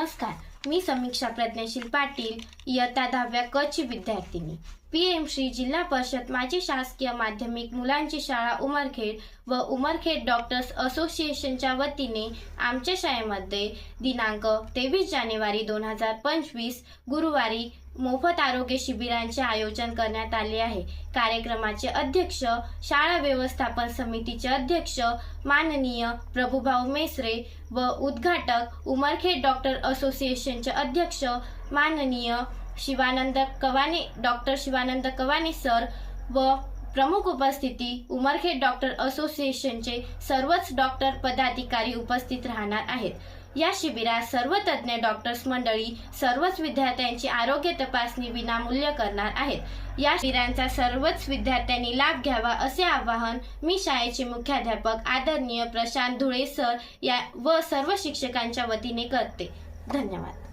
नमस्कार, मी समीक्षा प्रज्ञाशील पाटील, इयत्ता 10व्या क ची विद्यार्थिनी. PM श्री जिल्हा परिषद माजी शासकीय माध्यमिक मुलांची शाळा उमरखेड व उमरखेड डॉक्टर्स असोसिएशनच्या वतीने आमच्या शाळेमध्ये दिनांक 23 जानेवारी 2025 गुरुवारी मोफत आरोग्य शिबिरांचे आयोजन करण्यात आले आहे. कार्यक्रमाचे अध्यक्ष, शाळा व्यवस्थापन समितीचे अध्यक्ष माननीय प्रभुभाऊ मेसरे व उद्घाटक उमरखेड डॉक्टर असोसिएशनचे अध्यक्ष माननीय डॉक्टर शिवानंद कवाने सर व प्रमुख उपस्थिती उमरखेड डॉक्टर असोसिएशनचे सर्वच डॉक्टर पदाधिकारी उपस्थित राहणार आहेत. या शिबिरात सर्व तज्ञ डॉक्टर्स मंडळी सर्वच विद्यार्थ्यांची आरोग्य तपासणी विनामूल्य करणार आहेत. या शिबिरांचा सर्वच विद्यार्थ्यांनी लाभ घ्यावा असे आवाहन मी शाळेचे मुख्याध्यापक आदरणीय प्रशांत धुळे सर व सर्व शिक्षकांच्या वतीने करते. धन्यवाद.